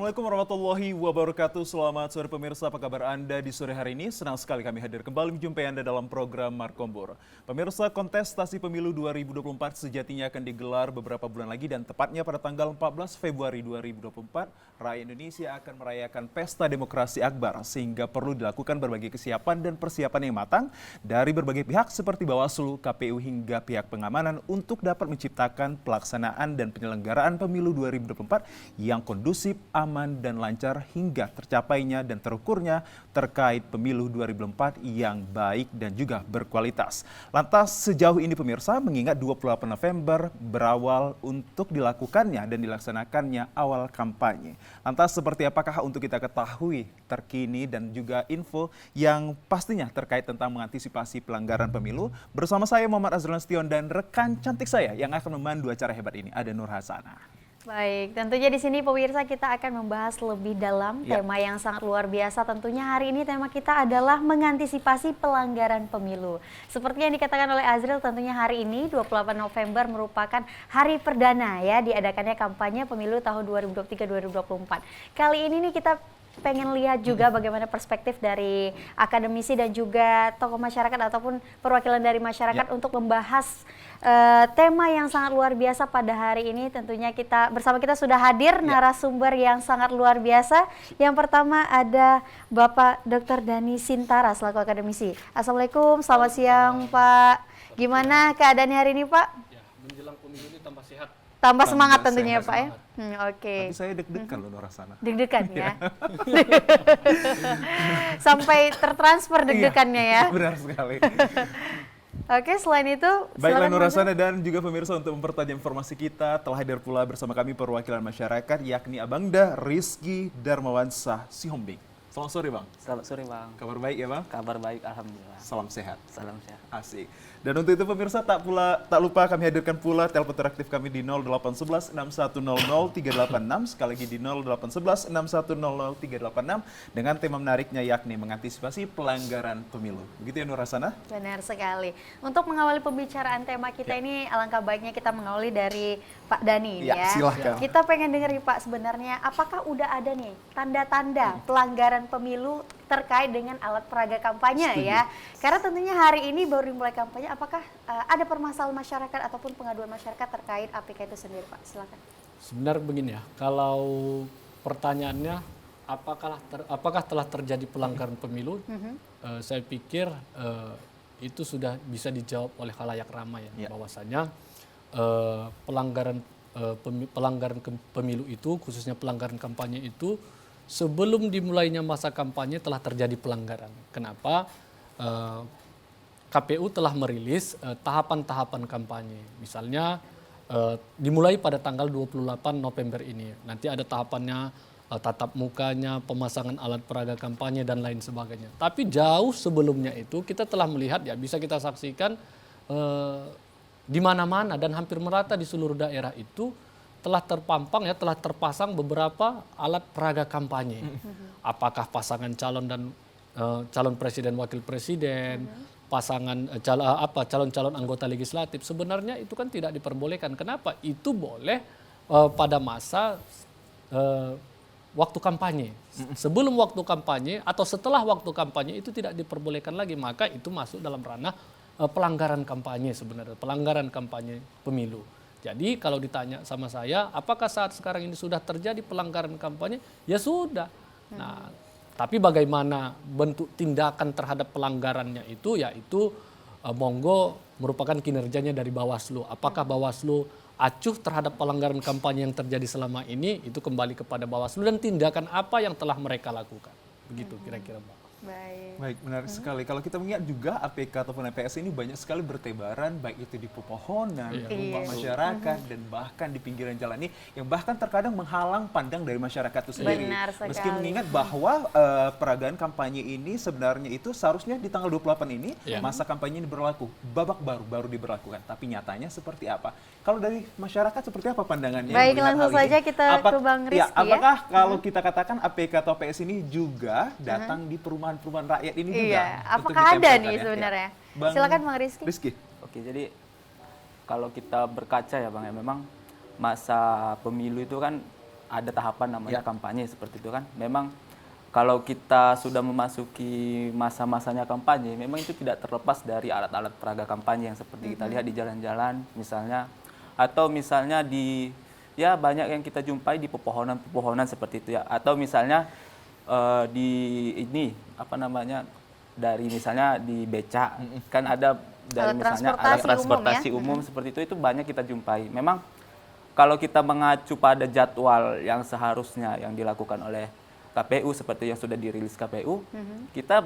Assalamualaikum warahmatullahi wabarakatuh. Selamat sore pemirsa, apa kabar Anda di sore hari ini? Senang sekali kami hadir kembali menjumpai Anda dalam program Markombor. Pemirsa, kontestasi pemilu 2024 sejatinya akan digelar beberapa bulan lagi dan tepatnya pada tanggal 14 Februari 2024, rakyat Indonesia akan merayakan pesta demokrasi akbar sehingga perlu dilakukan berbagai kesiapan dan persiapan yang matang dari berbagai pihak seperti Bawaslu, KPU hingga pihak pengamanan untuk dapat menciptakan pelaksanaan dan penyelenggaraan pemilu 2024 yang kondusif, aman dan lancar hingga tercapainya dan terukurnya terkait pemilu 2024 yang baik dan juga berkualitas. Lantas sejauh ini pemirsa, mengingat 28 November berawal untuk dilakukannya dan dilaksanakannya awal kampanye. Lantas seperti apakah untuk kita ketahui terkini dan juga info yang pastinya terkait tentang mengantisipasi pelanggaran pemilu. Bersama saya Muhammad Azrul Nasution dan rekan cantik saya yang akan memandu acara hebat ini, ada Nur Hasanah. Baik, tentunya di sini pemirsa kita akan membahas lebih dalam tema yang sangat luar biasa. Tentunya hari ini tema kita adalah mengantisipasi pelanggaran pemilu. Seperti yang dikatakan oleh Azril, tentunya hari ini 28 November merupakan hari perdana ya diadakannya kampanye pemilu tahun 2023-2024. Kali ini nih kita pengen lihat juga bagaimana perspektif dari akademisi dan juga tokoh masyarakat ataupun perwakilan dari masyarakat untuk membahas tema yang sangat luar biasa pada hari ini. Tentunya bersama kita sudah hadir narasumber yang sangat luar biasa. Yang pertama ada Bapak Dr. Dhani Sintara selaku akademisi. Assalamualaikum, selamat siang Pak. Gimana keadaannya hari ini Pak? Ya, menjelang pemilu ini tambah sehat. Tambah semangat tentunya ya Pak ya. Oke. Tapi saya deg-degan loh Nur Hasanah. Deg-degan ya. Sampai tertransfer deg-degannya ya. Benar sekali. Oke, selain itu baiklah Nur Hasanah dan juga pemirsa, untuk mempertajam informasi kita telah hadir pula bersama kami perwakilan masyarakat yakni Abangda Rizky Darmawansah Sihombing. Selamat sore Bang. Selamat sore Bang. Kabar baik ya Bang? Kabar baik, alhamdulillah. Salam sehat. Salam sehat. Asik. Dan untuk itu pemirsa tak lupa kami hadirkan pula telepon interaktif kami di 0811 6100 386, sekali lagi di 0811 6100 386 dengan tema menariknya yakni mengantisipasi pelanggaran pemilu. Begitu ya Nur Hasanah? Benar sekali. Untuk mengawali pembicaraan tema kita ini alangkah baiknya kita mengawali dari Pak Dhani ya. Silahkan. Kita pengen dengar nih Pak, sebenarnya apakah udah ada nih tanda-tanda pelanggaran pemilu terkait dengan alat peraga kampanye ya. Karena tentunya hari ini baru dimulai kampanye, apakah ada permasalahan masyarakat ataupun pengaduan masyarakat terkait APK itu sendiri Pak? Silakan. Sebenarnya begini ya, kalau pertanyaannya apakah telah terjadi pelanggaran pemilu, saya pikir itu sudah bisa dijawab oleh khalayak ramai ya. Bahwasanya pelanggaran pemilu itu, khususnya pelanggaran kampanye itu, sebelum dimulainya masa kampanye telah terjadi pelanggaran. Kenapa? KPU telah merilis tahapan-tahapan kampanye. Misalnya dimulai pada tanggal 28 November ini. Nanti ada tahapannya, tatap mukanya, pemasangan alat peraga kampanye dan lain sebagainya. Tapi jauh sebelumnya itu kita telah melihat ya, bisa kita saksikan di mana-mana dan hampir merata di seluruh daerah itu telah terpampang ya, telah terpasang beberapa alat peraga kampanye. Apakah pasangan calon dan calon presiden, wakil presiden, pasangan calon-calon anggota legislatif, sebenarnya itu kan tidak diperbolehkan. Kenapa? Itu boleh pada masa waktu kampanye. Sebelum waktu kampanye atau setelah waktu kampanye itu tidak diperbolehkan lagi, maka itu masuk dalam ranah pelanggaran kampanye sebenarnya, pelanggaran kampanye pemilu. Jadi kalau ditanya sama saya, apakah saat sekarang ini sudah terjadi pelanggaran kampanye? Ya sudah. Nah, tapi bagaimana bentuk tindakan terhadap pelanggarannya itu, yaitu monggo merupakan kinerjanya dari Bawaslu. Apakah Bawaslu acuh terhadap pelanggaran kampanye yang terjadi selama ini, itu kembali kepada Bawaslu dan tindakan apa yang telah mereka lakukan. Begitu kira-kira Mbak. Baik, menarik sekali. Kalau kita melihat juga APK ataupun APS ini banyak sekali bertebaran, baik itu di pepohonan, rumah masyarakat, dan bahkan di pinggiran jalan ini, yang bahkan terkadang menghalang pandang dari masyarakat itu sendiri. Benar sekali. Meski mengingat bahwa peragaan kampanye ini sebenarnya itu seharusnya di tanggal 28 ini, masa kampanye ini berlaku, babak baru diberlakukan. Tapi nyatanya seperti apa? Kalau dari masyarakat seperti apa pandangannya? Baik, langsung saja kita ke Bang Rizky ya. Apakah kalau kita katakan APK atau APS ini juga datang di perumahan rakyat ini juga? Iya, apakah ada nih sebenarnya? Ya. Silakan Bang Rizky. Oke, jadi kalau kita berkaca ya Bang ya, memang masa pemilu itu kan ada tahapan namanya kampanye seperti itu kan. Memang kalau kita sudah memasuki masa-masanya kampanye, memang itu tidak terlepas dari alat-alat peraga kampanye yang seperti kita lihat di jalan-jalan misalnya, atau misalnya di ya banyak yang kita jumpai di pepohonan-pepohonan seperti itu ya, atau misalnya di ini apa namanya dari misalnya di becak kan ada dari misalnya alat transportasi umum seperti itu banyak kita jumpai. Memang kalau kita mengacu pada jadwal yang seharusnya yang dilakukan oleh KPU seperti yang sudah dirilis KPU, kita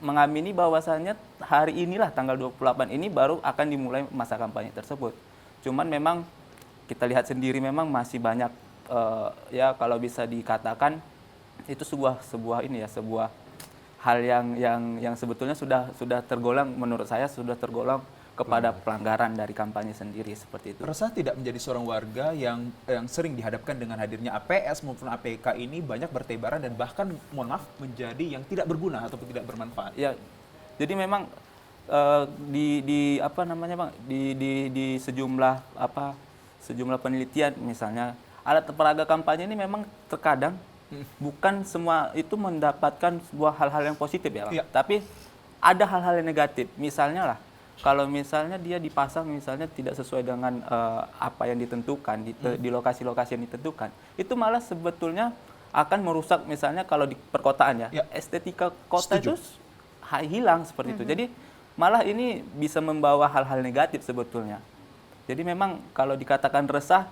mengamini bahwasannya hari inilah tanggal 28 ini baru akan dimulai masa kampanye tersebut. Cuman memang kita lihat sendiri memang masih banyak ya kalau bisa dikatakan itu sebuah ini ya, sebuah hal yang sebetulnya sudah tergolong, menurut saya sudah tergolong kepada pelanggaran dari kampanye sendiri seperti itu. Resah tidak menjadi seorang warga yang sering dihadapkan dengan hadirnya APS maupun APK ini banyak bertebaran dan bahkan mohon maaf menjadi yang tidak berguna ataupun tidak bermanfaat. Ya, jadi memang di apa namanya Bang, di sejumlah penelitian misalnya alat peraga kampanye ini memang terkadang bukan semua itu mendapatkan sebuah hal-hal yang positif ya Bang. Ya. Tapi ada hal-hal yang negatif. Misalnya lah, kalau misalnya dia dipasang misalnya tidak sesuai dengan apa yang ditentukan di lokasi-lokasi yang ditentukan, itu malah sebetulnya akan merusak misalnya kalau di perkotaan ya, estetika kota itu hilang seperti itu. Jadi malah ini bisa membawa hal-hal negatif sebetulnya. Jadi memang kalau dikatakan resah,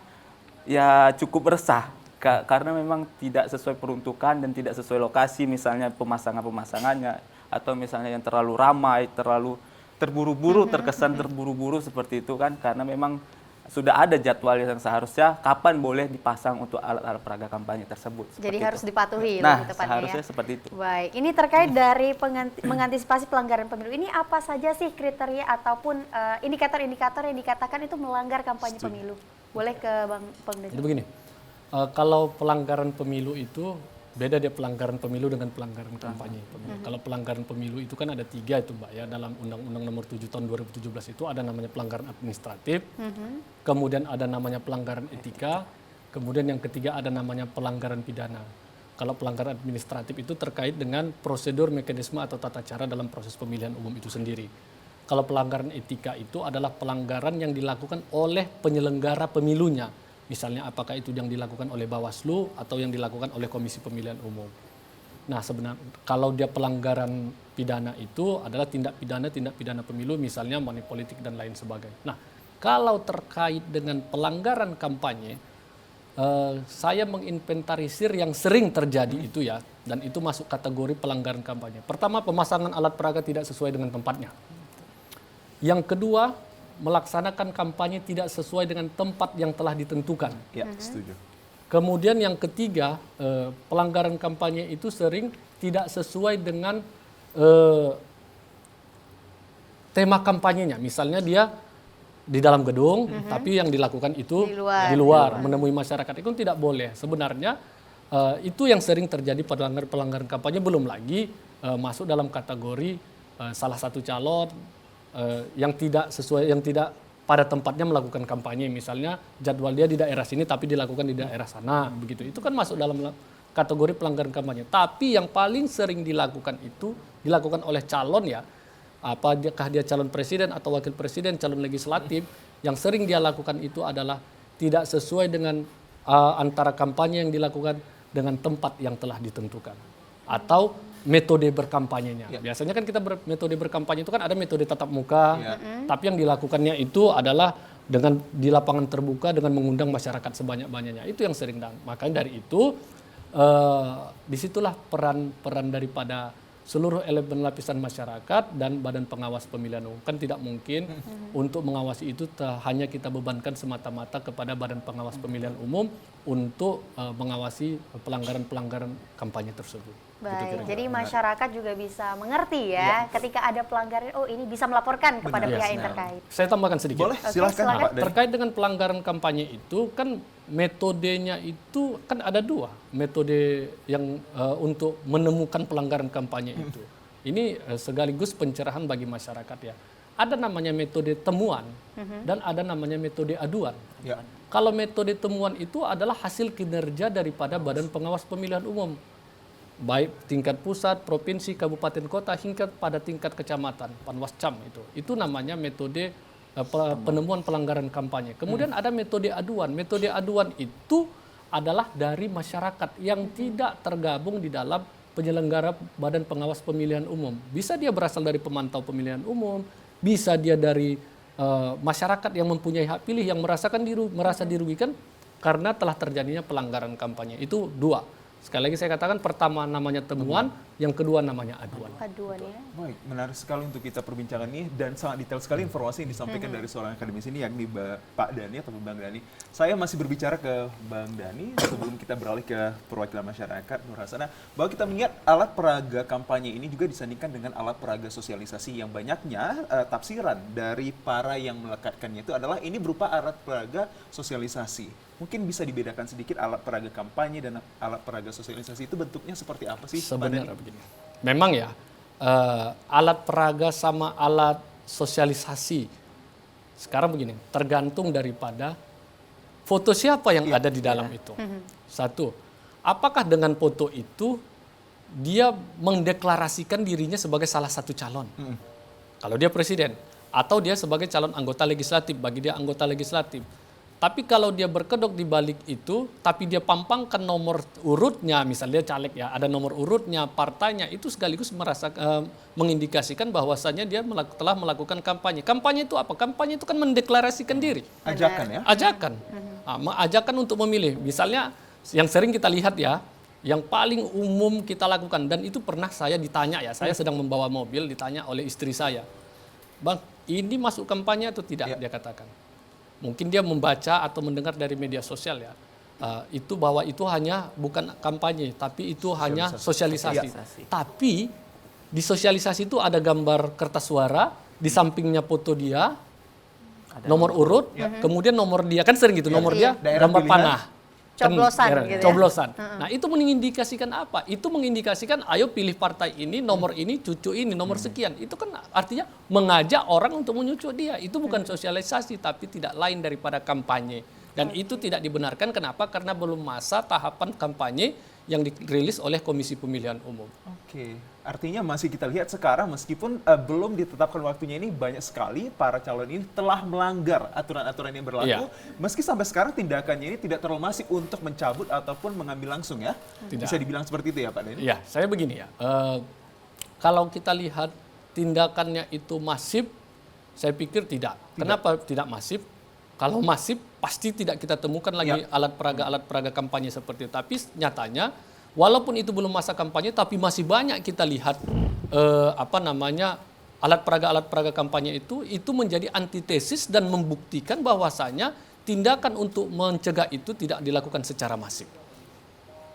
ya cukup resah karena memang tidak sesuai peruntukan dan tidak sesuai lokasi misalnya pemasangannya, atau misalnya yang terlalu ramai, terlalu terburu-buru, terkesan terburu-buru seperti itu kan, karena memang sudah ada jadwal yang seharusnya kapan boleh dipasang untuk alat-alat peraga kampanye tersebut. Jadi harus dipatuhi nah, lebih tepatnya seharusnya ya. Seperti itu. Baik, ini terkait dari mengantisipasi pelanggaran pemilu. Ini apa saja sih kriteria ataupun indikator-indikator yang dikatakan itu melanggar kampanye pemilu? Boleh ke Bang Pengdejo. Jadi begini, kalau pelanggaran pemilu itu beda dia pelanggaran pemilu dengan pelanggaran kampanye pemilu. Kalau pelanggaran pemilu itu kan ada 3 itu Mbak ya, dalam Undang-Undang Nomor 7 Tahun 2017 itu ada namanya pelanggaran administratif, kemudian ada namanya pelanggaran etika, kemudian yang ketiga ada namanya pelanggaran pidana. Kalau pelanggaran administratif itu terkait dengan prosedur, mekanisme atau tata cara dalam proses pemilihan umum itu sendiri. Kalau pelanggaran etika itu adalah pelanggaran yang dilakukan oleh penyelenggara pemilunya. Misalnya apakah itu yang dilakukan oleh Bawaslu atau yang dilakukan oleh Komisi Pemilihan Umum. Nah sebenarnya kalau dia pelanggaran pidana itu adalah tindak pidana pemilu misalnya money politik dan lain sebagainya. Nah kalau terkait dengan pelanggaran kampanye, saya menginventarisir yang sering terjadi itu ya, dan itu masuk kategori pelanggaran kampanye. Pertama, pemasangan alat peraga tidak sesuai dengan tempatnya. Yang kedua, melaksanakan kampanye tidak sesuai dengan tempat yang telah ditentukan. Ya, setuju. Kemudian yang ketiga, pelanggaran kampanye itu sering tidak sesuai dengan tema kampanyenya. Misalnya dia di dalam gedung, tapi yang dilakukan itu di luar, menemui masyarakat. Itu tidak boleh. Sebenarnya itu yang sering terjadi pelanggaran kampanye, belum lagi masuk dalam kategori salah satu calon yang tidak sesuai, yang tidak pada tempatnya melakukan kampanye, misalnya jadwal dia di daerah sini tapi dilakukan di daerah sana, begitu. Itu kan masuk dalam kategori pelanggaran kampanye. Tapi yang paling sering dilakukan itu dilakukan oleh calon ya, apakah dia calon presiden atau wakil presiden, calon legislatif, yang sering dia lakukan itu adalah tidak sesuai dengan antara kampanye yang dilakukan dengan tempat yang telah ditentukan atau metode berkampanyenya. Ya. Biasanya kan kita metode berkampanye itu kan ada metode tatap muka, tapi yang dilakukannya itu adalah dengan di lapangan terbuka dengan mengundang masyarakat sebanyak-banyaknya. Itu yang sering. Makanya dari itu disitulah peran daripada seluruh elemen lapisan masyarakat dan Badan Pengawas Pemilihan Umum. Kan tidak mungkin untuk mengawasi itu hanya kita bebankan semata-mata kepada Badan Pengawas Pemilihan Umum untuk mengawasi pelanggaran-pelanggaran kampanye tersebut. Baik, jadi masyarakat juga bisa mengerti ya, ketika ada pelanggaran, oh ini bisa melaporkan kepada pihak yang terkait. Saya tambahkan sedikit. Boleh, silakan Pak. Terkait dengan pelanggaran kampanye itu kan metodenya itu kan ada 2 metode yang untuk menemukan pelanggaran kampanye itu. Ini sekaligus pencerahan bagi masyarakat ya. Ada namanya metode temuan dan ada namanya metode aduan. Ya. Kalau metode temuan itu adalah hasil kinerja daripada Badan Pengawas Pemilihan Umum, baik tingkat pusat, provinsi, kabupaten, kota, hingga pada tingkat kecamatan, Panwascam itu. Itu namanya metode penemuan pelanggaran kampanye. Kemudian ada metode aduan. Metode aduan itu adalah dari masyarakat yang tidak tergabung di dalam penyelenggara Badan Pengawas Pemilihan Umum. Bisa dia berasal dari pemantau pemilihan umum, bisa dia dari masyarakat yang mempunyai hak pilih yang merasa dirugikan karena telah terjadinya pelanggaran kampanye. Itu dua. Sekali lagi saya katakan, pertama namanya temuan, yang kedua namanya aduan. Aduan ya. Baik, menarik sekali untuk kita perbincangan ini dan sangat detail sekali informasi yang disampaikan dari seorang akademisi ini, yakni Pak Dhani atau Bang Dhani. Saya masih berbicara ke Bang Dhani sebelum kita beralih ke perwakilan masyarakat Nur Hasanah, bahwa kita melihat alat peraga kampanye ini juga disandingkan dengan alat peraga sosialisasi yang banyaknya tafsiran dari para yang melekatkannya itu adalah ini berupa alat peraga sosialisasi. Mungkin bisa dibedakan sedikit alat peraga kampanye dan alat peraga sosialisasi itu bentuknya seperti apa sih? Sebenarnya begini. Memang ya, alat peraga sama alat sosialisasi sekarang begini, tergantung daripada foto siapa yang ada di dalam itu. Satu, apakah dengan foto itu dia mendeklarasikan dirinya sebagai salah satu calon? Kalau dia presiden, atau dia sebagai calon anggota legislatif, bagi dia anggota legislatif. Tapi kalau dia berkedok di balik itu, tapi dia pampangkan nomor urutnya, misalnya dia caleg ya, ada nomor urutnya, partainya, itu sekaligus mengindikasikan bahwasannya dia telah melakukan kampanye. Kampanye itu apa? Kampanye itu kan mendeklarasikan diri. Ajakan ya? Ajakan. Ajakan untuk memilih. Misalnya yang sering kita lihat ya, yang paling umum kita lakukan, dan itu pernah saya ditanya ya, saya sedang membawa mobil, ditanya oleh istri saya, Bang, ini masuk kampanye atau tidak? Dia katakan. Mungkin dia membaca atau mendengar dari media sosial ya, itu bahwa itu hanya bukan kampanye, tapi itu hanya sosialisasi. Tapi di sosialisasi itu ada gambar kertas suara, di sampingnya foto dia, nomor urut, kemudian nomor dia, kan sering gitu, nomor dia, gambar panah. Coblosan gitu ya. Coblosan. Nah itu mengindikasikan apa? Itu mengindikasikan ayo pilih partai ini, nomor ini, cucu ini, nomor sekian. Itu kan artinya mengajak orang untuk menyucuk dia. Itu bukan sosialisasi tapi tidak lain daripada kampanye. Dan itu tidak dibenarkan, kenapa? Karena belum masa tahapan kampanye yang dirilis oleh Komisi Pemilihan Umum. Oke, artinya masih kita lihat sekarang meskipun belum ditetapkan waktunya ini, banyak sekali para calon ini telah melanggar aturan-aturan yang berlaku. Meski sampai sekarang tindakannya ini tidak terlalu masif untuk mencabut ataupun mengambil langsung ya. Bisa dibilang seperti itu ya Pak Dhani? Iya, saya begini ya. Kalau kita lihat tindakannya itu masif, saya pikir tidak. Kenapa tidak masif? Kalau masif pasti tidak kita temukan lagi alat peraga kampanye seperti itu. Tapi nyatanya walaupun itu belum masa kampanye, tapi masih banyak kita lihat alat peraga kampanye itu menjadi antitesis dan membuktikan bahwasanya tindakan untuk mencegah itu tidak dilakukan secara masif.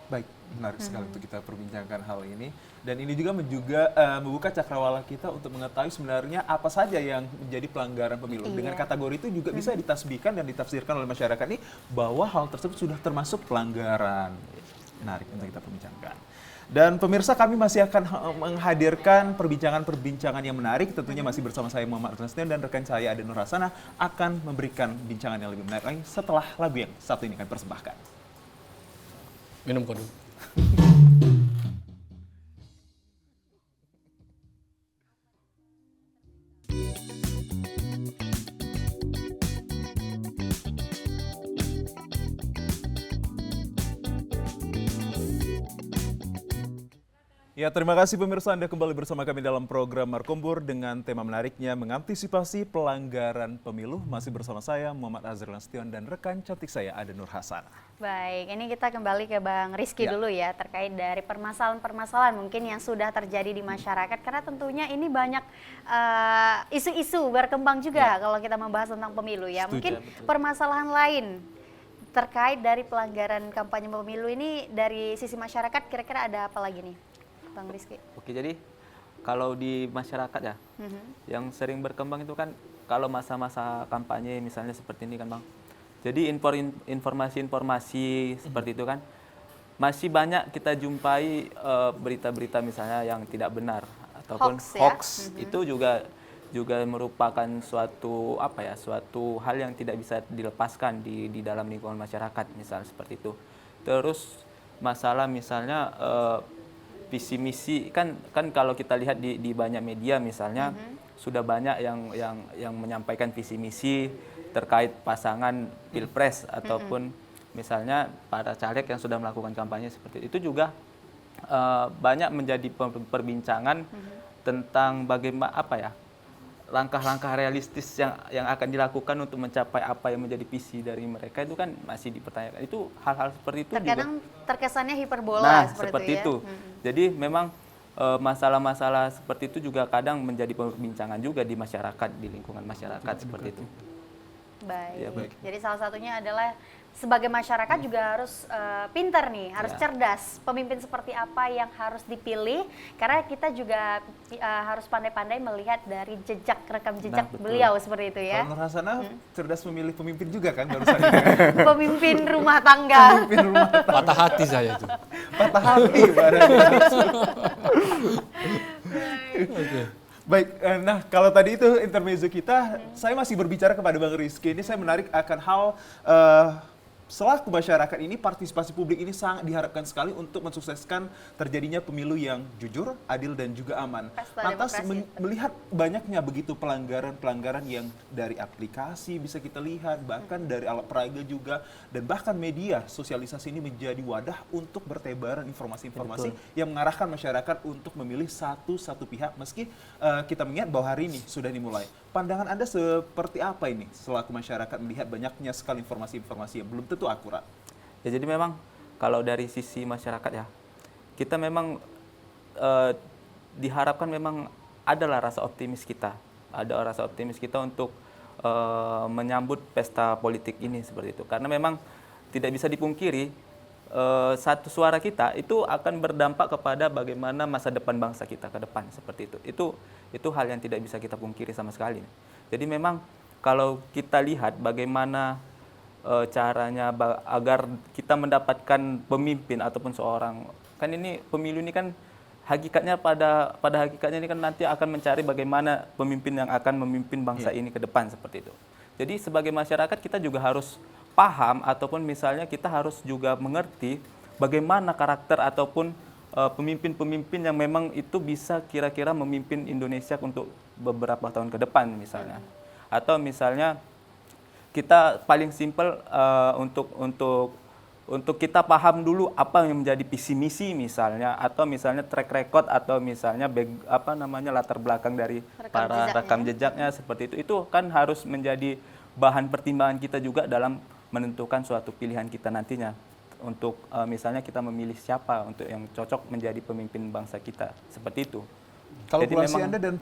Baik, menarik sekali untuk kita perbincangkan hal ini. Dan ini juga membuka cakrawala kita untuk mengetahui sebenarnya apa saja yang menjadi pelanggaran pemilu. Dengan kategori itu juga bisa ditasbihkan dan ditafsirkan oleh masyarakat ini bahwa hal tersebut sudah termasuk pelanggaran. Menarik untuk kita perbincangkan. Dan pemirsa, kami masih akan menghadirkan perbincangan yang menarik. Tentunya masih bersama saya Muhammad Arnastion dan rekan saya Ada Nur Hasanah akan memberikan bincangan yang lebih menarik lagi setelah lagu yang satu ini akan persembahkan. Minum kodu. Ya, terima kasih pemirsa, Anda kembali bersama kami dalam program Markombur dengan tema menariknya mengantisipasi pelanggaran pemilu. Masih bersama saya Muhammad Azril Nasution dan rekan cantik saya Ada Nur Hasanah. Baik, ini kita kembali ke Bang Rizky dulu ya, terkait dari permasalahan-permasalahan mungkin yang sudah terjadi di masyarakat, karena tentunya ini banyak isu-isu berkembang juga kalau kita membahas tentang pemilu ya. Mungkin permasalahan lain terkait dari pelanggaran kampanye pemilu ini dari sisi masyarakat, kira-kira ada apa lagi nih Bang Rizky? Oke, jadi kalau di masyarakat ya, yang sering berkembang itu kan kalau masa-masa kampanye misalnya seperti ini kan Bang. Jadi informasi-informasi seperti itu kan masih banyak kita jumpai berita-berita misalnya yang tidak benar ataupun hoax itu juga juga merupakan suatu suatu hal yang tidak bisa dilepaskan di dalam lingkungan masyarakat, misal seperti itu. Terus masalah misalnya visi misi kan kalau kita lihat di banyak media misalnya sudah banyak yang menyampaikan visi misi terkait pasangan pilpres ataupun misalnya para caleg yang sudah melakukan kampanye seperti itu juga banyak menjadi perbincangan tentang bagaimana langkah-langkah realistis yang akan dilakukan untuk mencapai apa yang menjadi visi dari mereka itu kan masih dipertanyakan. Itu hal-hal seperti itu terkadang juga terkesannya hiperbola nah seperti seperti itu. Jadi memang masalah-masalah seperti itu juga kadang menjadi perbincangan juga di masyarakat, di lingkungan masyarakat seperti itu. Baik. Ya, baik. Jadi salah satunya adalah sebagai masyarakat juga harus pintar nih, harus cerdas. Pemimpin seperti apa yang harus dipilih? Karena kita juga harus pandai-pandai melihat dari rekam jejak betul. beliau seperti itu ya. Kalau Nur Hasanah cerdas memilih pemimpin juga kan barusan ini. Pemimpin rumah tangga. Pemimpin rumah tangga. Patah hati saya itu. Patah hati barangkali. Baik, nah kalau tadi itu intermezzo kita, saya masih berbicara kepada Bang Rizky. Ini saya menarik akan hal selaku masyarakat ini, partisipasi publik ini sangat diharapkan sekali untuk mensukseskan terjadinya pemilu yang jujur, adil, dan juga aman. Pesta Lantas demokrasi. melihat banyaknya begitu pelanggaran-pelanggaran yang dari aplikasi bisa kita lihat, bahkan dari alat peraga juga, dan bahkan media sosialisasi ini menjadi wadah untuk bertebaran informasi-informasi yang mengarahkan masyarakat untuk memilih satu pihak, meski kita mengingat bahwa hari ini sudah dimulai. Pandangan Anda seperti apa ini selaku masyarakat melihat banyaknya sekali informasi-informasi yang belum tentu akurat? Ya, jadi memang kalau dari sisi masyarakat ya, kita memang diharapkan memang adalah rasa optimis kita. Ada rasa optimis kita untuk menyambut pesta politik ini seperti itu. Karena memang tidak bisa dipungkiri satu suara kita itu akan berdampak kepada bagaimana masa depan bangsa kita ke depan seperti itu. Itu hal yang tidak bisa kita pungkiri sama sekali. Jadi memang kalau kita lihat bagaimana caranya agar kita mendapatkan pemimpin ataupun seorang, kan ini pemilu ini kan hakikatnya pada hakikatnya ini kan nanti akan mencari bagaimana pemimpin yang akan memimpin bangsa ini ke depan seperti itu. Jadi sebagai masyarakat kita juga harus paham ataupun misalnya kita harus juga mengerti bagaimana karakter ataupun pemimpin-pemimpin yang memang itu bisa kira-kira memimpin Indonesia untuk beberapa tahun ke depan misalnya. Atau misalnya kita paling simpel untuk kita paham dulu apa yang menjadi visi misi misalnya, atau misalnya track record atau misalnya latar belakang dari para rekam jejaknya seperti itu. Itu kan harus menjadi bahan pertimbangan kita juga dalam menentukan suatu pilihan kita nantinya. Untuk misalnya kita memilih siapa untuk yang cocok menjadi pemimpin bangsa kita, seperti itu. Kalkulasi Anda dan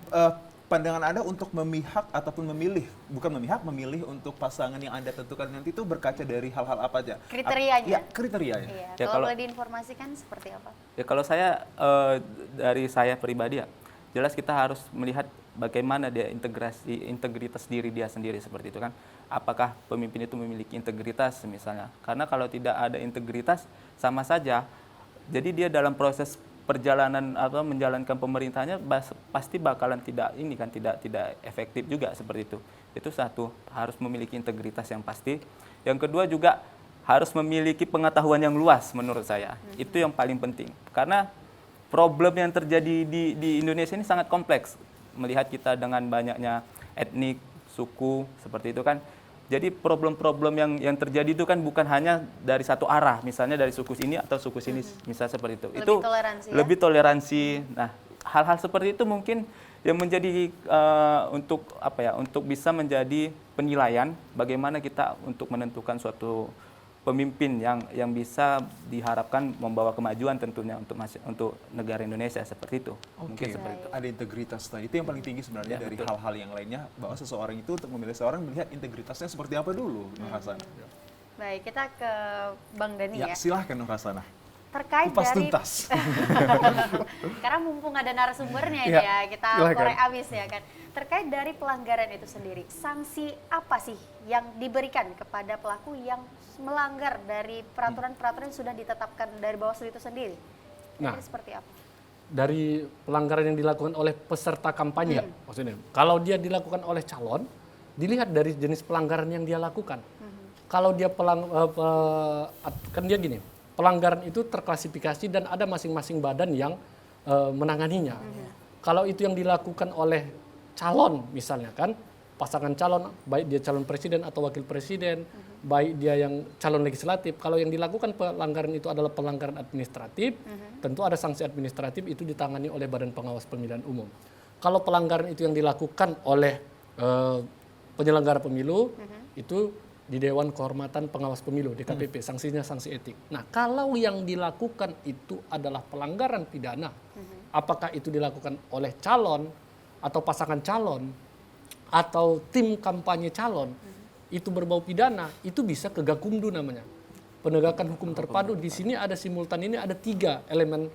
pandangan Anda untuk memihak ataupun memilih, bukan memilih untuk pasangan yang Anda tentukan nanti itu berkaca dari hal-hal apa aja? Kriterianya. Ya, kriterianya. Iya. Ya, Kalau kalau- boleh diinformasikan seperti apa? Ya kalau saya dari saya pribadi ya, jelas kita harus melihat bagaimana dia integritas diri dia sendiri seperti itu kan. Apakah pemimpin itu memiliki integritas misalnya? Karena kalau tidak ada integritas sama saja. Jadi dia dalam proses perjalanan atau menjalankan pemerintahnya pasti bakalan tidak efektif juga seperti itu. Itu satu, harus memiliki integritas yang pasti. Yang kedua juga harus memiliki pengetahuan yang luas menurut saya. Itu yang paling penting. Karena problem yang terjadi di Indonesia ini sangat kompleks. Melihat kita dengan banyaknya etnik, suku, seperti itu kan. Jadi problem-problem yang terjadi itu kan bukan hanya dari satu arah, misalnya dari suku sini atau suku sini, misalnya seperti itu. Lebih Itu toleransi, ya? lebih toleransi. Nah, hal-hal seperti itu mungkin yang menjadi untuk bisa menjadi penilaian bagaimana kita untuk menentukan suatu pemimpin yang bisa diharapkan membawa kemajuan tentunya untuk negara Indonesia seperti itu. Mungkin seperti itu. Ada integritas tadi, itu yang paling tinggi sebenarnya Ya, dari betul. hal-hal yang lainnya, bahwa seseorang itu untuk memilih seorang melihat integritasnya seperti apa dulu, Nur Hasanah. Baik, kita ke Bang Dani ya. Ya, silahkan Nur Hasanah. Terkait Kupas dari tuntas. karena mumpung ada narasumbernya ini Ya, ya, kita silakan. korek abis ya kan. Terkait dari pelanggaran itu sendiri, sanksi apa sih yang diberikan kepada pelaku yang melanggar dari peraturan-peraturan yang sudah ditetapkan dari Bawaslu itu sendiri? Nah. Jadi seperti apa? dari pelanggaran yang dilakukan oleh peserta kampanye. Maksudnya, kalau dia dilakukan oleh calon, dilihat dari jenis pelanggaran yang dia lakukan. Kalau dia kan dia gini, pelanggaran itu terklasifikasi dan ada masing-masing badan yang menanganinya. Kalau itu yang dilakukan oleh calon misalnya kan, pasangan calon, baik dia calon presiden atau wakil presiden, baik dia yang calon legislatif, kalau yang dilakukan pelanggaran itu adalah pelanggaran administratif, tentu ada sanksi administratif, itu ditangani oleh Badan Pengawas Pemilihan Umum. Kalau pelanggaran itu yang dilakukan oleh penyelenggara pemilu, itu di Dewan Kehormatan Pengawas Pemilu, DKPP, sanksinya sanksi etik. Nah, kalau yang dilakukan itu adalah pelanggaran pidana, apakah itu dilakukan oleh calon atau pasangan calon atau tim kampanye calon, itu berbau pidana, itu bisa ke Gakumdu namanya. Penegakan hukum terpadu. Di sini ada simultan, ini ada 3 elemen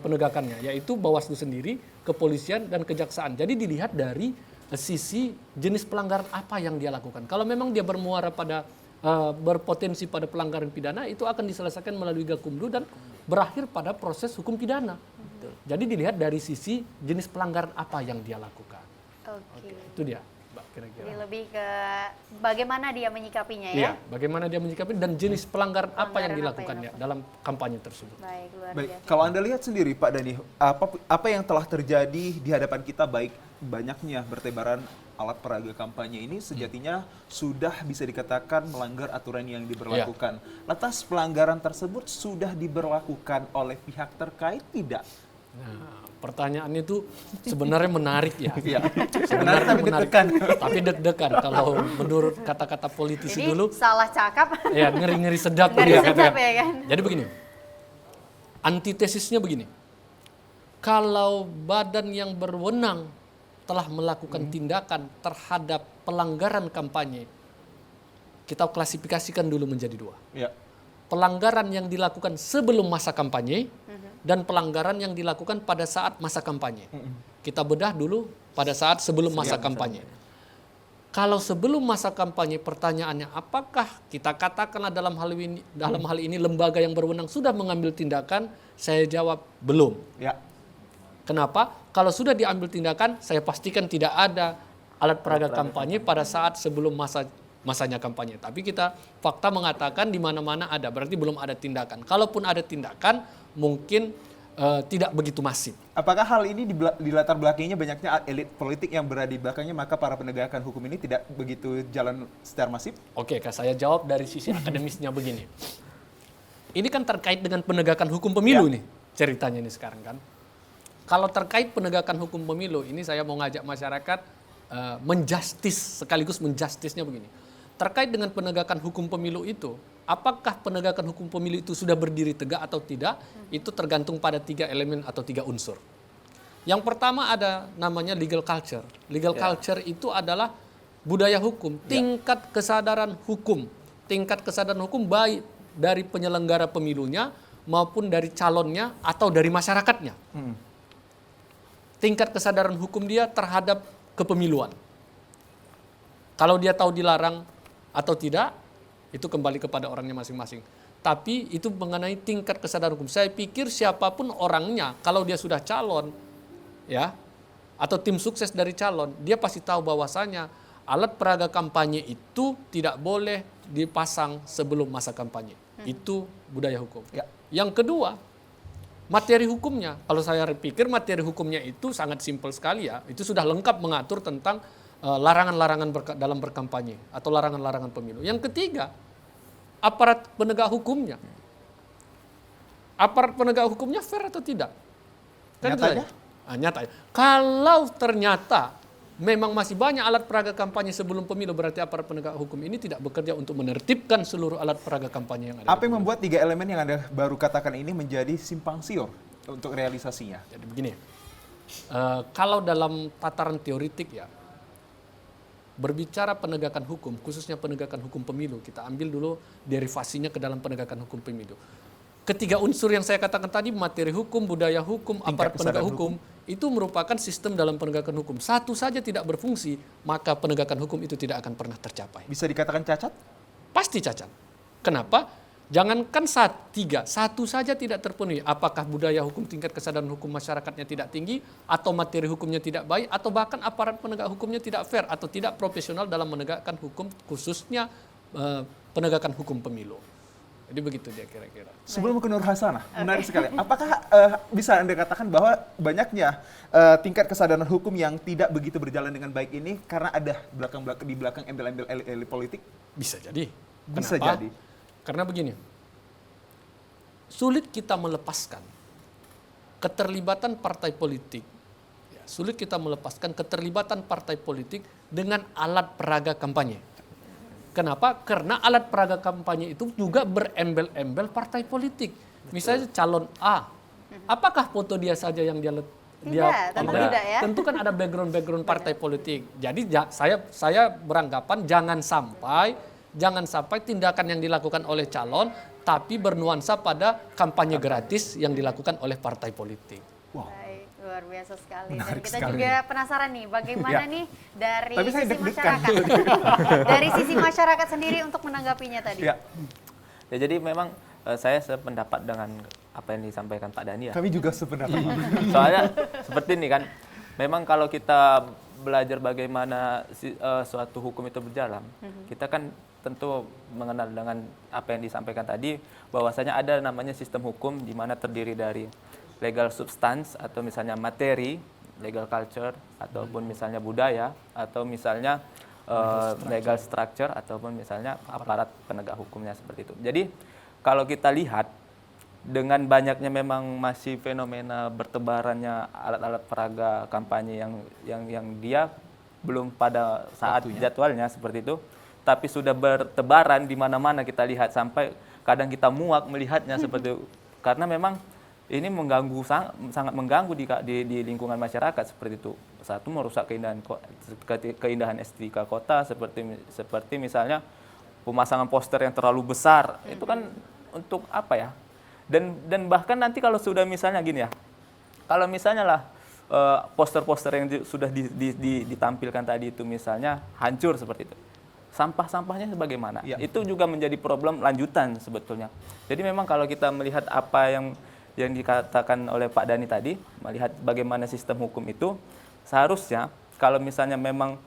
penegakannya, yaitu Bawaslu sendiri, kepolisian, dan kejaksaan. Jadi dilihat dari sisi jenis pelanggaran apa yang dia lakukan. Kalau memang dia bermuara pada berpotensi pada pelanggaran pidana, itu akan diselesaikan melalui Gakumdu dan berakhir pada proses hukum pidana. Jadi dilihat dari sisi jenis pelanggaran apa yang dia lakukan. Oke. Itu dia, Mbak, kira-kira. Jadi lebih ke bagaimana dia menyikapinya ya. Iya, bagaimana dia menyikapi dan jenis pelanggaran apa yang Pelanggaran apa yang dilakukannya dalam kampanye tersebut. Baik, luar Baik, biasa. kalau Anda lihat sendiri Pak Dhani, apa yang telah terjadi di hadapan kita, baik banyaknya bertebaran alat peraga kampanye ini sejatinya sudah bisa dikatakan melanggar aturan yang diberlakukan. Lantas pelanggaran tersebut sudah diberlakukan oleh pihak terkait tidak? Nah, pertanyaan itu sebenarnya menarik ya. Iya. Sebenarnya Tapi menarik. deg-degan. Tapi deg-degan kalau menurut kata-kata politisi Jadi dulu, salah cakap. ya ngeri-ngeri sedap. Ngeri ya, sedap katakan. ya kan. Jadi begini, antitesisnya begini, kalau badan yang berwenang telah melakukan tindakan terhadap pelanggaran kampanye, kita klasifikasikan dulu menjadi 2. Ya. Pelanggaran yang dilakukan sebelum masa kampanye dan pelanggaran yang dilakukan pada saat masa kampanye. Kita bedah dulu pada saat sebelum masa kampanye. Kalau sebelum masa kampanye, pertanyaannya apakah kita katakanlah dalam hal ini lembaga yang berwenang sudah mengambil tindakan? Saya jawab belum. Ya. Kenapa? Kalau sudah diambil tindakan, saya pastikan tidak ada alat peraga kampanye pada saat sebelum masanya kampanye. Tapi kita fakta mengatakan di mana-mana ada, berarti belum ada tindakan. Kalaupun ada tindakan, mungkin tidak begitu masif. Apakah hal ini di latar belakangnya banyaknya elit politik yang berada di belakangnya, maka para penegakan hukum ini tidak begitu jalan secara masif? Oke, saya jawab dari sisi akademisnya begini. Ini kan terkait dengan penegakan hukum pemilu nih, ceritanya ini sekarang kan. Kalau terkait penegakan hukum pemilu, ini saya mau ngajak masyarakat menjustis, sekaligus menjustisnya begini. Terkait dengan penegakan hukum pemilu itu, apakah penegakan hukum pemilu itu sudah berdiri tegak atau tidak, itu tergantung pada 3 elemen atau 3 unsur. Yang pertama ada namanya legal culture. Legal culture itu adalah budaya hukum, tingkat kesadaran hukum. Tingkat kesadaran hukum baik dari penyelenggara pemilunya maupun dari calonnya atau dari masyarakatnya. Tingkat kesadaran hukum dia terhadap kepemiluan. Kalau dia tahu dilarang atau tidak, itu kembali kepada orangnya masing-masing. Tapi itu mengenai tingkat kesadaran hukum. Saya pikir siapapun orangnya, kalau dia sudah calon, ya, atau tim sukses dari calon, dia pasti tahu bahwasanya alat peraga kampanye itu tidak boleh dipasang sebelum masa kampanye. Itu budaya hukum. Ya. Yang kedua, materi hukumnya. Kalau saya pikir materi hukumnya itu sangat simpel sekali ya. Itu sudah lengkap mengatur tentang larangan-larangan dalam berkampanye atau larangan-larangan pemilu. Yang ketiga, aparat penegak hukumnya. Aparat penegak hukumnya fair atau tidak? Kan Nyatanya? Nyatanya. Kalau ternyata memang masih banyak alat peraga kampanye sebelum pemilu, berarti aparat penegak hukum ini tidak bekerja untuk menertibkan seluruh alat peraga kampanye yang ada. Apa yang membuat 3 elemen yang Anda baru katakan ini menjadi simpang siur untuk realisasinya? Jadi begini, kalau dalam tataran teoritik ya, berbicara penegakan hukum, khususnya penegakan hukum pemilu, kita ambil dulu derivasinya ke dalam penegakan hukum pemilu. Ketiga unsur yang saya katakan tadi, materi hukum, budaya hukum, aparat penegak hukum, itu merupakan sistem dalam penegakan hukum. Satu saja tidak berfungsi, maka penegakan hukum itu tidak akan pernah tercapai. Bisa dikatakan cacat? Pasti cacat. Kenapa? Jangankan tiga, satu saja tidak terpenuhi. Apakah budaya hukum, tingkat kesadaran hukum masyarakatnya tidak tinggi, atau materi hukumnya tidak baik, atau bahkan aparat penegak hukumnya tidak fair atau tidak profesional dalam menegakkan hukum, khususnya penegakan hukum pemilu. Jadi begitu dia kira-kira. Sebelum ke Nur Hasanah, menarik sekali. Apakah bisa Anda katakan bahwa banyaknya tingkat kesadaran hukum yang tidak begitu berjalan dengan baik ini karena ada di belakang embel-embel elit politik? Bisa jadi. Bisa Kenapa? jadi. Karena begini, sulit kita melepaskan keterlibatan partai politik. Sulit kita melepaskan keterlibatan partai politik dengan alat peraga kampanye. Kenapa? Karena alat peraga kampanye itu juga berembel-embel partai politik. Misalnya calon A, apakah foto dia saja yang dia Tentu tidak ya. Tentu kan ada background partai politik. Jadi saya beranggapan jangan sampai tindakan yang dilakukan oleh calon tapi bernuansa pada kampanye gratis yang dilakukan oleh partai politik. Wow. Baik, luar biasa sekali. Menarik Dan kita sekali. juga penasaran nih bagaimana Ya. nih dari Tapi saya sisi deg-degan. masyarakat. Dari sisi masyarakat sendiri untuk menanggapinya tadi. Ya, Ya, jadi memang saya sependapat dengan apa yang disampaikan Pak Dhani ya. kami juga sependapat. Soalnya seperti ini kan, memang kalau kita belajar bagaimana suatu hukum itu berjalan, kita kan tentu mengenal dengan apa yang disampaikan tadi, bahwasanya ada namanya sistem hukum di mana terdiri dari legal substance atau misalnya materi, legal culture, ataupun misalnya budaya, atau misalnya legal structure, ataupun misalnya aparat penegak hukumnya seperti itu. Jadi kalau kita lihat dengan banyaknya memang masih fenomena bertebarannya alat-alat peraga kampanye yang dia belum pada saat jadwalnya seperti itu, tapi sudah bertebaran di mana-mana kita lihat sampai kadang kita muak melihatnya seperti itu. Karena memang ini mengganggu sangat mengganggu di lingkungan masyarakat seperti itu. Satu, merusak keindahan estetika kota seperti misalnya pemasangan poster yang terlalu besar. Itu kan untuk apa ya? Dan bahkan nanti kalau sudah misalnya gini ya, kalau misalnya lah poster-poster yang sudah ditampilkan tadi itu misalnya hancur seperti itu, sampah-sampahnya bagaimana? Ya. Itu juga menjadi problem lanjutan sebetulnya. Jadi memang kalau kita melihat apa yang dikatakan oleh Pak Dhani tadi, melihat bagaimana sistem hukum itu, seharusnya kalau misalnya memang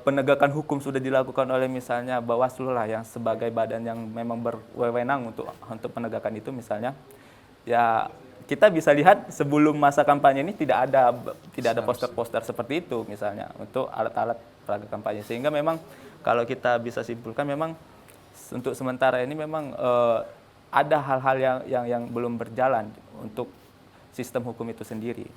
penegakan hukum sudah dilakukan oleh misalnya Bawaslu lah yang sebagai badan yang memang berwenang untuk penegakan itu misalnya, ya kita bisa lihat sebelum masa kampanye ini tidak ada poster-poster seperti itu misalnya untuk alat-alat peraga kampanye, sehingga memang kalau kita bisa simpulkan memang untuk sementara ini memang ada hal-hal yang belum berjalan untuk sistem hukum itu sendiri.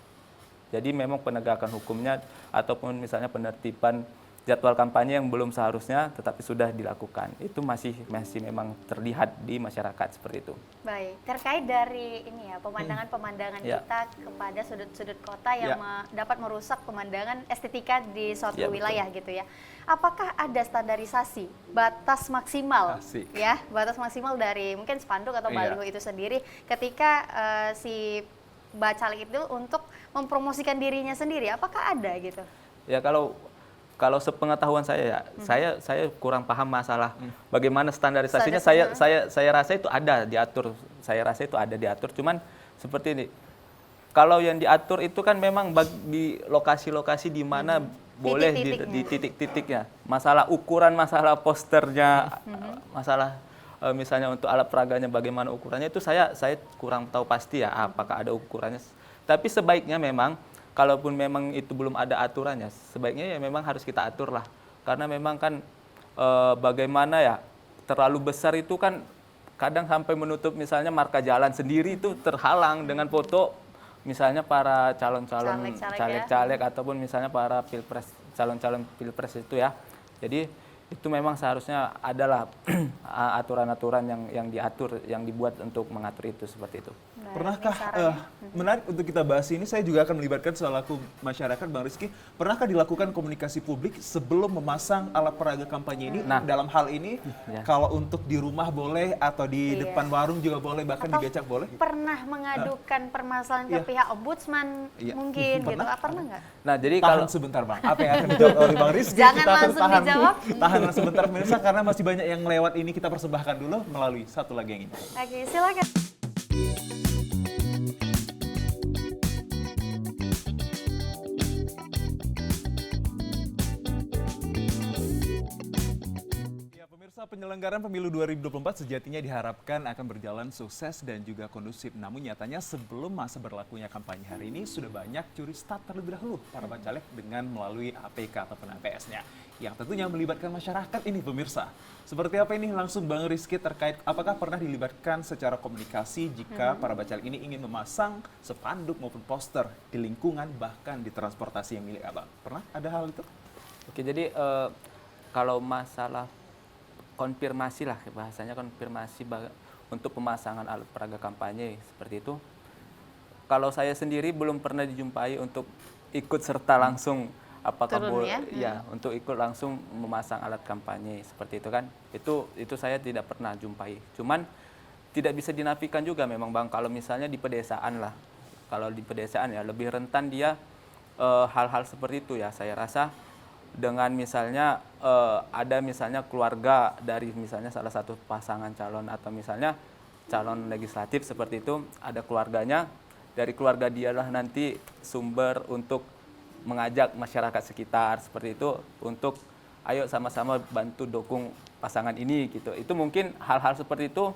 Jadi memang penegakan hukumnya ataupun misalnya penertiban jadwal kampanye yang belum seharusnya tetapi sudah dilakukan. Itu masih memang terlihat di masyarakat seperti itu. Baik, terkait dari ini ya pemandangan-pemandangan Ya. kita kepada sudut-sudut kota yang Ya. dapat merusak pemandangan estetika di suatu Ya, wilayah gitu ya. Apakah ada standarisasi batas maksimal Asik. ya, batas maksimal dari mungkin spanduk atau Iya. baliho itu sendiri ketika si bacalek itu untuk mempromosikan dirinya sendiri? Apakah ada gitu? Ya kalau sepengetahuan saya ya, saya kurang paham masalah bagaimana standarisasinya. Saya rasa itu ada diatur. Saya rasa itu ada diatur. Cuman seperti ini, kalau yang diatur itu kan memang di lokasi-lokasi di mana boleh di titik-titiknya. Masalah ukuran, masalah posternya, masalah misalnya untuk alat peraganya bagaimana ukurannya itu saya kurang tahu pasti ya apakah ada ukurannya. Tapi sebaiknya memang kalaupun memang itu belum ada aturannya, sebaiknya ya memang harus kita atur lah. Karena memang kan bagaimana ya, terlalu besar itu kan kadang sampai menutup misalnya marka jalan sendiri itu terhalang dengan foto misalnya para calon-calon caleg-caleg ataupun misalnya para calon-calon pilpres itu ya. Jadi itu memang seharusnya adalah aturan-aturan yang diatur, yang dibuat untuk mengatur itu seperti itu. Pernahkah, sarannya. menarik untuk kita bahas ini, saya juga akan melibatkan selaku masyarakat, Bang Rizky, pernahkah dilakukan komunikasi publik sebelum memasang alat peraga kampanye ini? Nah. Dalam hal ini, Ya. kalau untuk di rumah boleh, atau di Iya. depan warung juga boleh, bahkan di Atau becak boleh? pernah mengadukan permasalahan ke Iya. pihak ombudsman Iya. mungkin gitu. Pernah? Pernah nggak? Nah, jadi Tahan kalau sebentar Bang, apa yang akan dijawab oleh Bang Rizky? Jangan Kita akan langsung dijawab. Tahan sebentar pemirsa, karena masih banyak yang lewat ini, kita persembahkan dulu melalui satu lagi yang ini. Oke, silakan. Ya, pemirsa, penyelenggaraan pemilu 2024 sejatinya diharapkan akan berjalan sukses dan juga kondusif. Namun nyatanya sebelum masa berlakunya kampanye hari ini sudah banyak curi start terlebih dahulu para bacalek dengan melalui APK ataupun APS-nya. Yang tentunya melibatkan masyarakat ini pemirsa. Seperti apa ini langsung Bang Rizky terkait apakah pernah dilibatkan secara komunikasi jika para bacalek ini ingin memasang spanduk maupun poster di lingkungan bahkan di transportasi yang milik Abang. Pernah ada hal itu? Oke, jadi kalau masalah konfirmasi lah, bahasanya konfirmasi untuk pemasangan alat peraga kampanye seperti itu. Kalau saya sendiri belum pernah dijumpai untuk ikut serta langsung, apakah Turun boleh ya? untuk ikut langsung memasang alat kampanye seperti itu kan. Itu saya tidak pernah jumpai. Cuman tidak bisa dinafikan juga memang Bang, kalau misalnya di pedesaan lah. Kalau di pedesaan ya lebih rentan dia hal-hal seperti itu ya, saya rasa. Dengan misalnya ada misalnya keluarga dari misalnya salah satu pasangan calon atau misalnya calon legislatif seperti itu, ada keluarganya, dari keluarga dialah nanti sumber untuk mengajak masyarakat sekitar seperti itu untuk ayo sama-sama bantu dukung pasangan ini gitu. Itu mungkin hal-hal seperti itu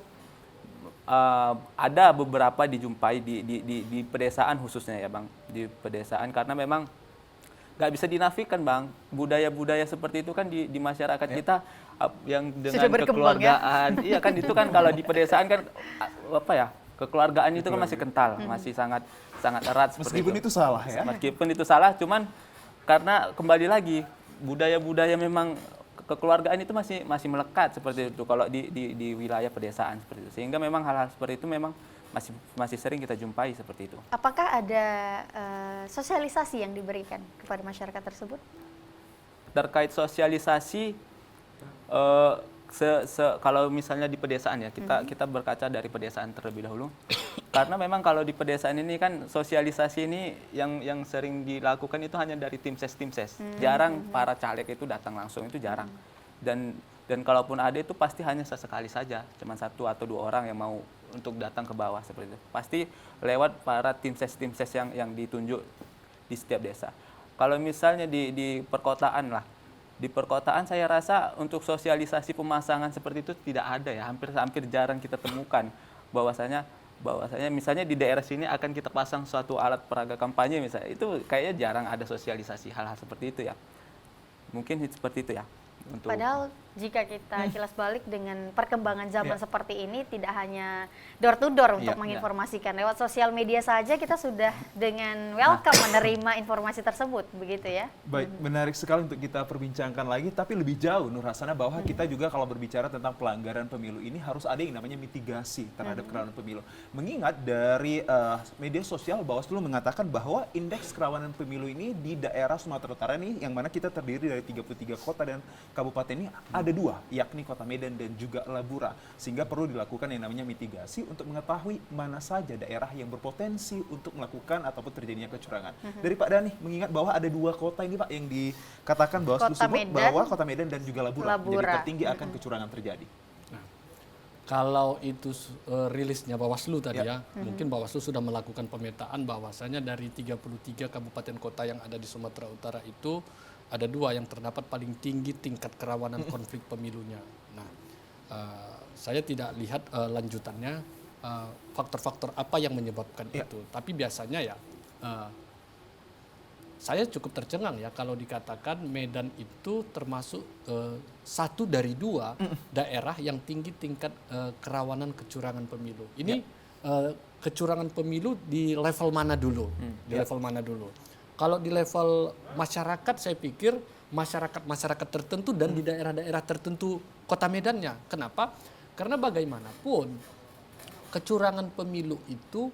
ada beberapa dijumpai di pedesaan khususnya ya Bang, di pedesaan, karena memang nggak bisa dinafikan Bang, budaya-budaya seperti itu kan di masyarakat kita yang dengan kekeluargaan, iya kan, itu kan kalau di pedesaan kan apa ya, kekeluargaan itu kan masih kental, masih sangat erat seperti Meskipun itu salah ya. Meskipun itu salah, cuman karena kembali lagi budaya-budaya memang kekeluargaan itu masih melekat seperti itu kalau di wilayah pedesaan seperti itu, sehingga memang hal-hal seperti itu memang masih sering kita jumpai seperti itu. Apakah ada sosialisasi yang diberikan kepada masyarakat tersebut? Terkait sosialisasi, kalau misalnya di pedesaan ya, kita berkaca dari pedesaan terlebih dahulu. Karena memang kalau di pedesaan ini kan sosialisasi ini yang sering dilakukan itu hanya dari tim ses. Jarang para caleg itu datang langsung, itu jarang. Dan kalaupun ada itu pasti hanya sesekali saja, cuma 1 atau 2 orang yang mau untuk datang ke bawah seperti itu. Pasti lewat para tim ses yang ditunjuk di setiap desa. Kalau misalnya di perkotaan lah, di perkotaan saya rasa untuk sosialisasi pemasangan seperti itu tidak ada ya, hampir jarang kita temukan bahwasanya misalnya di daerah sini akan kita pasang suatu alat peraga kampanye misalnya, itu kayaknya jarang ada sosialisasi hal-hal seperti itu ya. Mungkin seperti itu ya. Padahal jika kita kilas balik dengan perkembangan zaman Iya. seperti ini, tidak hanya door to door untuk Iya. menginformasikan, lewat sosial media saja kita sudah dengan welcome menerima informasi tersebut, begitu ya? Baik, menarik sekali untuk kita perbincangkan lagi, tapi lebih jauh Nur Hasana, bahwa kita juga kalau berbicara tentang pelanggaran pemilu ini harus ada yang namanya mitigasi terhadap kerawanan pemilu. Mengingat dari media sosial Bawaslu mengatakan bahwa indeks kerawanan pemilu ini di daerah Sumatera Utara ini, yang mana kita terdiri dari 33 kota dan kabupaten ini, ada 2, yakni Kota Medan dan juga Labura. Sehingga perlu dilakukan yang namanya mitigasi untuk mengetahui mana saja daerah yang berpotensi untuk melakukan ataupun terjadinya kecurangan. Dari Pak Dhani, mengingat bahwa ada 2 kota ini Pak yang dikatakan Bawaslu Kota sebut Medan, bahwa Kota Medan dan juga Labura menjadi Labura. tertinggi akan kecurangan terjadi. Kalau itu rilisnya Bawaslu tadi Ya. ya, mungkin Bawaslu sudah melakukan pemetaan bahwasanya dari 33 kabupaten kota yang ada di Sumatera Utara itu ada 2 yang terdapat paling tinggi tingkat kerawanan konflik pemilunya. Nah, saya tidak lihat lanjutannya faktor-faktor apa yang menyebabkan Ya. itu. Tapi biasanya ya saya cukup tercengang ya kalau dikatakan Medan itu termasuk 1 dari 2 daerah yang tinggi tingkat kerawanan kecurangan pemilu. Ini kecurangan pemilu di level mana dulu? Di level mana dulu? Kalau di level masyarakat, saya pikir masyarakat tertentu dan di daerah-daerah tertentu Kota Medannya. Kenapa? Karena bagaimanapun kecurangan pemilu itu,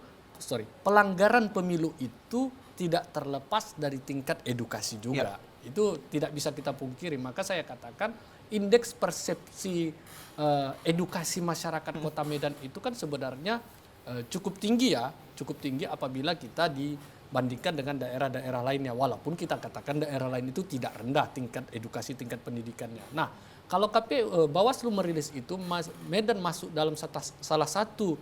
pelanggaran pemilu itu tidak terlepas dari tingkat edukasi juga. Itu tidak bisa kita pungkiri. Maka saya katakan indeks persepsi edukasi masyarakat Kota Medan itu kan sebenarnya cukup tinggi ya, cukup tinggi apabila kita dibandingkan dengan daerah-daerah lainnya. Walaupun kita katakan daerah lain itu tidak rendah tingkat edukasi, tingkat pendidikannya. Nah, kalau Bawaslu merilis itu, Medan masuk dalam salah satu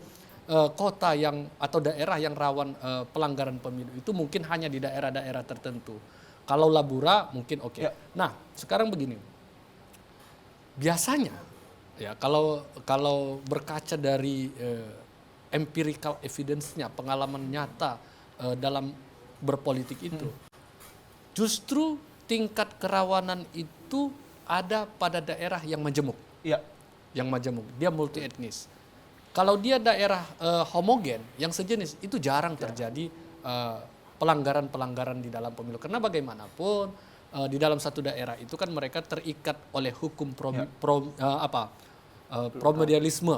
kota yang atau daerah yang rawan pelanggaran pemilu itu mungkin hanya di daerah-daerah tertentu. Kalau Labura mungkin oke. Nah, sekarang begini. Biasanya ya kalau berkaca dari empirical evidence-nya, pengalaman nyata dalam berpolitik itu, justru tingkat kerawanan itu ada pada daerah yang majemuk. Yang majemuk, dia multi etnis. Kalau dia daerah homogen yang sejenis itu jarang terjadi pelanggaran-pelanggaran di dalam pemilu. Karena bagaimanapun di dalam satu daerah itu kan mereka terikat oleh hukum promedialisme.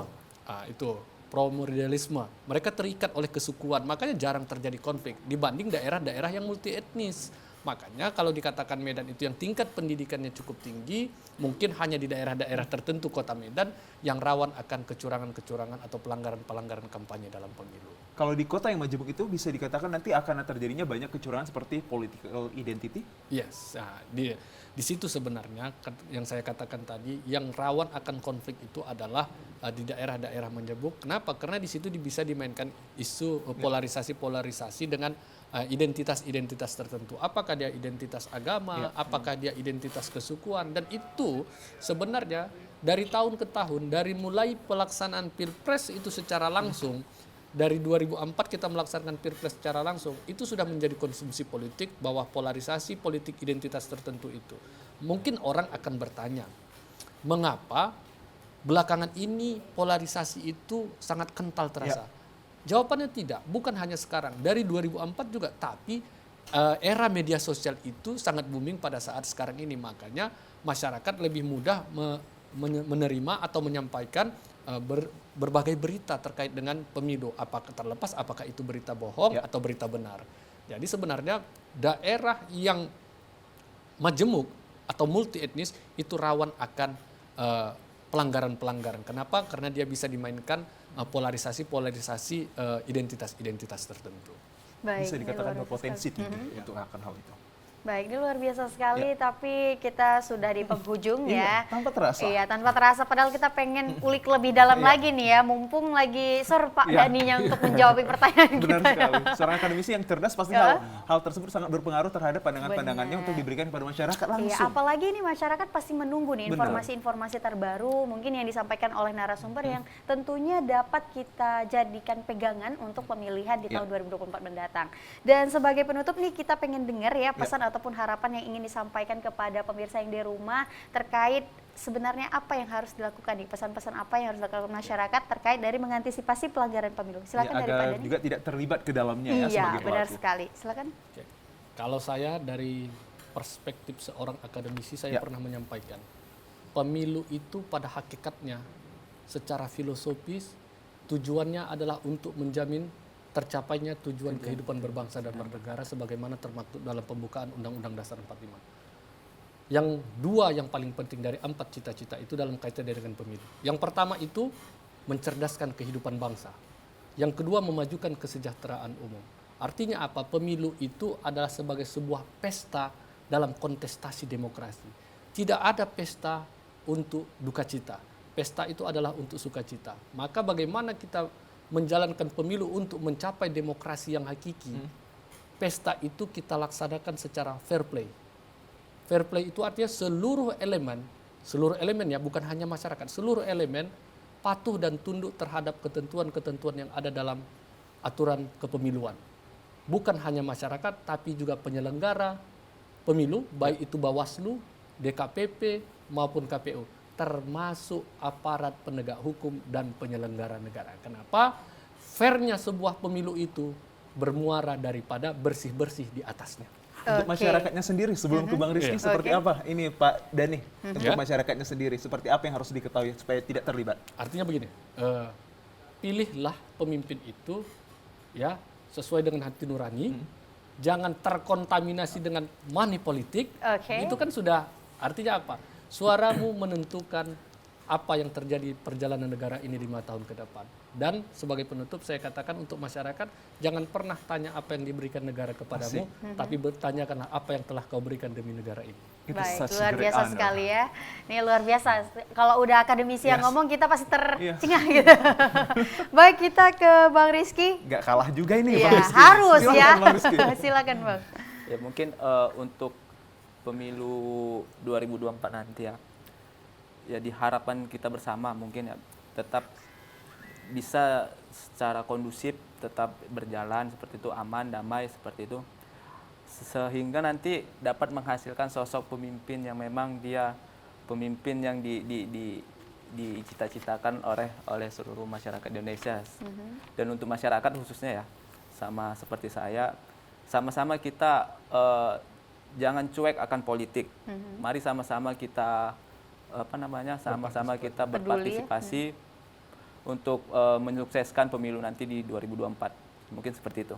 Itu promedialisme. Mereka terikat oleh kesukuan, makanya jarang terjadi konflik dibanding daerah-daerah yang multi etnis. Makanya kalau dikatakan Medan itu yang tingkat pendidikannya cukup tinggi, mungkin hanya di daerah-daerah tertentu Kota Medan yang rawan akan kecurangan-kecurangan atau pelanggaran-pelanggaran kampanye dalam pemilu. Kalau di kota yang majemuk itu bisa dikatakan nanti akan terjadinya banyak kecurangan seperti political identity? Yes, nah, di situ sebenarnya yang saya katakan tadi, yang rawan akan konflik itu adalah di daerah-daerah majemuk. Kenapa? Karena di situ bisa dimainkan isu polarisasi-polarisasi dengan identitas-identitas tertentu. Apakah dia identitas agama, apakah dia identitas kesukuan, dan itu sebenarnya dari tahun ke tahun, dari mulai pelaksanaan Pilpres itu secara langsung, dari 2004 kita melaksanakan Pilpres secara langsung, itu sudah menjadi konsumsi politik bahwa polarisasi politik identitas tertentu itu. Mungkin orang akan bertanya, mengapa belakangan ini polarisasi itu sangat kental terasa? Jawabannya tidak, bukan hanya sekarang. Dari 2004 juga, tapi era media sosial itu sangat booming pada saat sekarang ini. Makanya masyarakat lebih mudah menerima atau menyampaikan berbagai berita terkait dengan pemilu. Apakah itu berita bohong atau berita benar. Jadi sebenarnya daerah yang majemuk atau multi etnis itu rawan akan pelanggaran-pelanggaran. Kenapa? Karena dia bisa dimainkan polarisasi identitas-identitas tertentu. Baik, bisa dikatakan berpotensi tinggi untuk akan hal itu. Baik, ini luar biasa sekali, tapi kita sudah di penghujung ya. Tanpa terasa. Iya, tanpa terasa. Padahal kita pengen ulik lebih dalam lagi nih ya, mumpung lagi sore Pak Daninya untuk menjawab pertanyaan kita. Benar sekali. Seorang akademisi yang cerdas pasti hal tersebut sangat berpengaruh terhadap pandangan-pandangannya untuk diberikan kepada masyarakat langsung. Iya, apalagi ini masyarakat pasti menunggu nih informasi-informasi terbaru, mungkin yang disampaikan oleh narasumber yang tentunya dapat kita jadikan pegangan untuk pemilihan di tahun 2024 mendatang. Dan sebagai penutup nih kita pengen dengar ya pesan ataupun harapan yang ingin disampaikan kepada pemirsa yang di rumah terkait sebenarnya apa yang harus dilakukan nih, pesan-pesan apa yang harus dilakukan masyarakat terkait dari mengantisipasi pelanggaran pemilu. Silakan dari Pak Dani. Juga tidak terlibat ke dalamnya ya sebagai pelaku. Iya, benar sekali. Silakan. Oke. Kalau saya dari perspektif seorang akademisi, saya pernah menyampaikan pemilu itu pada hakikatnya secara filosofis tujuannya adalah untuk menjamin tercapainya tujuan kehidupan berbangsa dan bernegara sebagaimana termaktub dalam pembukaan Undang-Undang Dasar 45. Yang dua yang paling penting dari 4 cita-cita itu dalam kaitannya dengan pemilu. Yang pertama itu mencerdaskan kehidupan bangsa. Yang kedua memajukan kesejahteraan umum. Artinya apa? Pemilu itu adalah sebagai sebuah pesta dalam kontestasi demokrasi. Tidak ada pesta untuk duka cita. Pesta itu adalah untuk sukacita. Maka bagaimana kita menjalankan pemilu untuk mencapai demokrasi yang hakiki, pesta itu kita laksanakan secara fair play. Fair play itu artinya seluruh elemen ya, bukan hanya masyarakat, seluruh elemen patuh dan tunduk terhadap ketentuan-ketentuan yang ada dalam aturan kepemiluan. Bukan hanya masyarakat, tapi juga penyelenggara pemilu, baik itu Bawaslu, DKPP, maupun KPU. Termasuk aparat penegak hukum dan penyelenggara negara. Kenapa? Fairnya sebuah pemilu itu bermuara daripada bersih-bersih di atasnya. Untuk masyarakatnya sendiri, sebelum ke Bang Rizky, seperti apa ini Pak Dani? Untuk masyarakatnya sendiri, seperti apa yang harus diketahui supaya tidak terlibat? Artinya begini, pilihlah pemimpin itu ya sesuai dengan hati nurani, jangan terkontaminasi dengan money politik. Oke. Itu kan sudah artinya apa? Suaramu menentukan apa yang terjadi perjalanan negara ini 5 tahun ke depan. Dan sebagai penutup saya katakan untuk masyarakat, jangan pernah tanya apa yang diberikan negara kepadamu, tapi bertanyakanlah apa yang telah kau berikan demi negara ini. Itu Baik, such luar great biasa honor. sekali ya. Ini luar biasa. Kalau udah akademisi yang Yes. ngomong kita pasti Iya. tercengah gitu. Baik, kita ke Bang Rizky. Nggak kalah juga ini Iya, Bang Rizky. harus Silakan, ya. Bang Rizky. Silakan Bang. Ya mungkin untuk pemilu 2024 nanti ya, ya diharapkan kita bersama mungkin ya tetap bisa secara kondusif tetap berjalan seperti itu, aman, damai seperti itu, sehingga nanti dapat menghasilkan sosok pemimpin yang memang dia pemimpin yang dicita-citakan oleh seluruh masyarakat Indonesia. Dan untuk masyarakat khususnya ya, sama seperti saya, sama-sama kita jangan cuek akan politik. Mari sama-sama kita sama-sama kita Peduli ya. berpartisipasi untuk menyukseskan pemilu nanti di 2024. Mungkin seperti itu.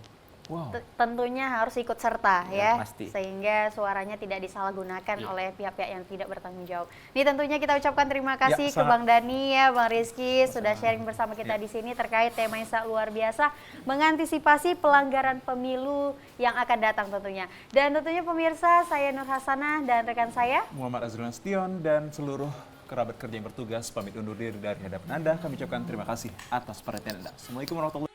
Wow. Tentunya harus ikut serta Ya, ya, pasti. sehingga suaranya tidak disalahgunakan oleh pihak-pihak yang tidak bertanggung jawab. Ini tentunya kita ucapkan terima kasih ke sangat. Bang Dani ya, Bang Rizky sudah sharing bersama kita di sini terkait tema yang sangat luar biasa, mengantisipasi pelanggaran pemilu yang akan datang tentunya. Dan tentunya pemirsa, saya Nur Hasanah dan rekan saya Muhammad Azrul Nasution dan seluruh kerabat kerja yang bertugas pamit undur diri dari hadapan Anda. Kami ucapkan terima kasih atas perhatian Anda. Assalamualaikum warahmatullahi wabarakatuh.